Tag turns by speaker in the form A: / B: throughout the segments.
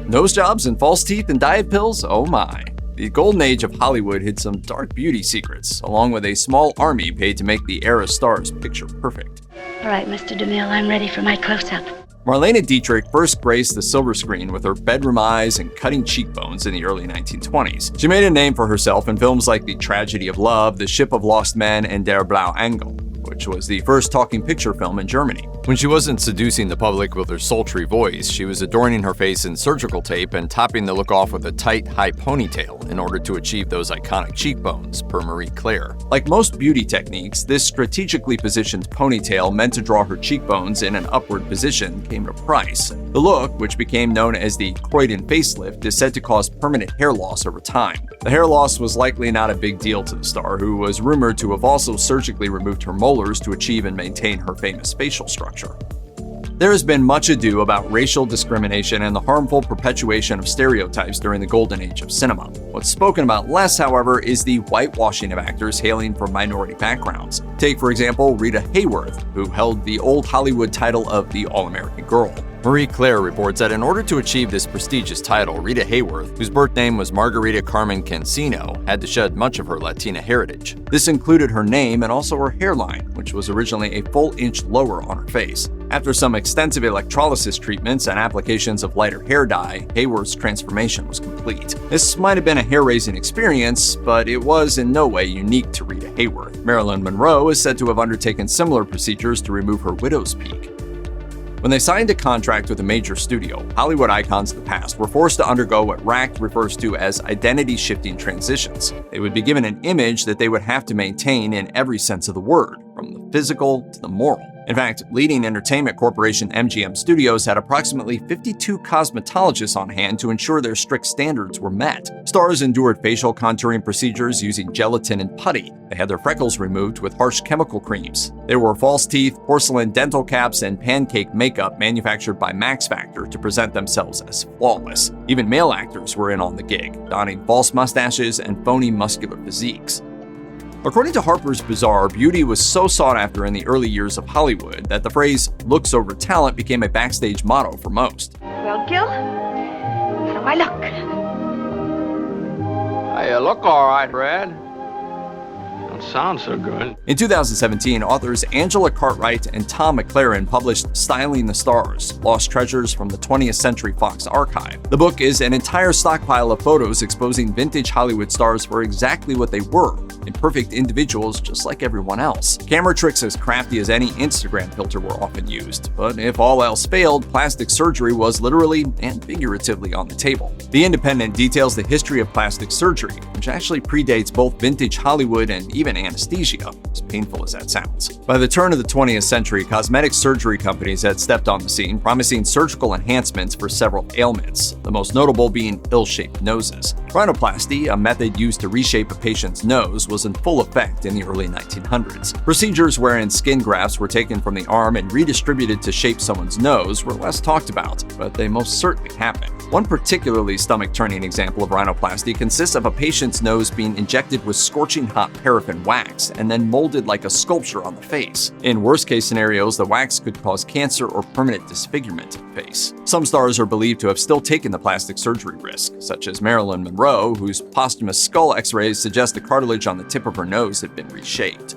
A: Nose jobs and false teeth and diet pills? Oh my. The golden age of Hollywood hid some dark beauty secrets, along with a small army paid to make the era stars picture perfect.
B: All right, Mr. DeMille, I'm ready for my close-up.
A: Marlene Dietrich first graced the silver screen with her bedroom eyes and cutting cheekbones in the early 1920s. She made a name for herself in films like The Tragedy of Love, The Ship of Lost Men, and Der Blaue Engel, which was the first talking picture film in Germany. When she wasn't seducing the public with her sultry voice, she was adorning her face in surgical tape and topping the look off with a tight, high ponytail in order to achieve those iconic cheekbones, per Marie Claire. Like most beauty techniques, this strategically positioned ponytail meant to draw her cheekbones in an upward position came at a price. The look, which became known as the Croydon Facelift, is said to cause permanent hair loss over time. The hair loss was likely not a big deal to the star, who was rumored to have also surgically removed her molars to achieve and maintain her famous facial structure. There has been much ado about racial discrimination and the harmful perpetuation of stereotypes during the golden age of cinema. What's spoken about less, however, is the whitewashing of actors hailing from minority backgrounds. Take, for example, Rita Hayworth, who held the old Hollywood title of the All-American Girl. Marie Claire reports that in order to achieve this prestigious title, Rita Hayworth, whose birth name was Margarita Carmen Cancino, had to shed much of her Latina heritage. This included her name and also her hairline, which was originally a full inch lower on her face. After some extensive electrolysis treatments and applications of lighter hair dye, Hayworth's transformation was complete. This might have been a hair-raising experience, but it was in no way unique to Rita Hayworth. Marilyn Monroe is said to have undertaken similar procedures to remove her widow's peak. When they signed a contract with a major studio, Hollywood icons of the past were forced to undergo what Rack refers to as identity-shifting transitions. They would be given an image that they would have to maintain in every sense of the word, from the physical to the moral. In fact, leading entertainment corporation MGM Studios had approximately 52 cosmetologists on hand to ensure their strict standards were met. Stars endured facial contouring procedures using gelatin and putty. They had their freckles removed with harsh chemical creams. There were false teeth, porcelain dental caps, and pancake makeup manufactured by Max Factor to present themselves as flawless. Even male actors were in on the gig, donning false mustaches and phony muscular physiques. According to Harper's Bazaar, beauty was so sought after in the early years of Hollywood that the phrase looks over talent became a backstage motto for most.
B: Well, Gil, how do I look?
C: You look all right, Red. Don't sound so good.
A: In 2017, authors Angela Cartwright and Tom McLaren published Styling the Stars, Lost Treasures from the 20th Century Fox Archive. The book is an entire stockpile of photos exposing vintage Hollywood stars for exactly what they were, imperfect individuals just like everyone else. Camera tricks as crafty as any Instagram filter were often used, but if all else failed, plastic surgery was literally and figuratively on the table. The Independent details the history of plastic surgery, which actually predates both vintage Hollywood and even anesthesia, as painful as that sounds. By the turn of the 20th century, cosmetic surgery companies had stepped on the scene, promising surgical enhancements for several ailments, the most notable being ill-shaped noses. Rhinoplasty, a method used to reshape a patient's nose, was in full effect in the early 1900s. Procedures wherein skin grafts were taken from the arm and redistributed to shape someone's nose were less talked about, but they most certainly happened. One particularly stomach-turning example of rhinoplasty consists of a patient's nose being injected with scorching hot paraffin wax and then molded like a sculpture on the face. In worst-case scenarios, the wax could cause cancer or permanent disfigurement of the face. Some stars are believed to have still taken the plastic surgery risk, such as Marilyn Monroe, whose posthumous skull x-rays suggest the cartilage on the tip of her nose had been reshaped.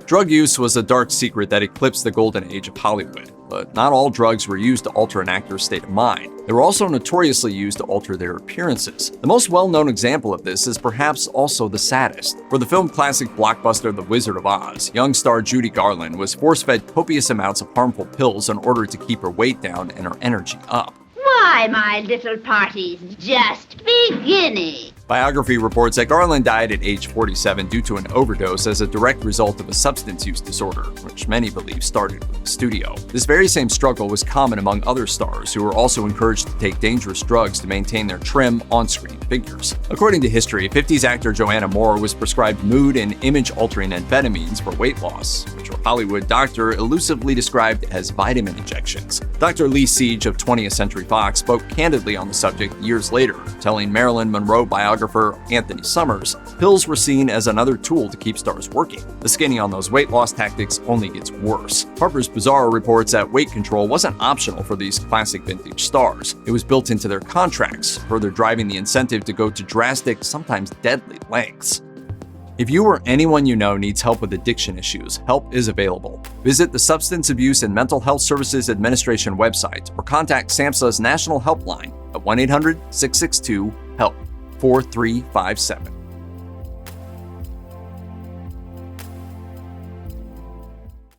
A: Drug use was a dark secret that eclipsed the golden age of Hollywood, but not all drugs were used to alter an actor's state of mind. They were also notoriously used to alter their appearances. The most well-known example of this is perhaps also the saddest. For the film classic blockbuster The Wizard of Oz, young star Judy Garland was force-fed copious amounts of harmful pills in order to keep her weight down and her energy up.
D: Why, my little party's just beginning.
A: Biography reports that Garland died at age 47 due to an overdose as a direct result of a substance use disorder, which many believe started with the studio. This very same struggle was common among other stars who were also encouraged to take dangerous drugs to maintain their trim, on-screen figures. According to history, 50s actor Joanna Moore was prescribed mood and image-altering amphetamines for weight loss, which her Hollywood doctor elusively described as vitamin injections. Dr. Lee Siege of 20th Century Fox spoke candidly on the subject years later, telling Marilyn Monroe biographer photographer Anthony Summers, pills were seen as another tool to keep stars working. The skinny on those weight loss tactics only gets worse. Harper's Bazaar reports that weight control wasn't optional for these classic vintage stars. It was built into their contracts, further driving the incentive to go to drastic, sometimes deadly lengths. If you or anyone you know needs help with addiction issues, help is available. Visit the Substance Abuse and Mental Health Services Administration website or contact SAMHSA's National Helpline at 1-800-662-HELP 4357.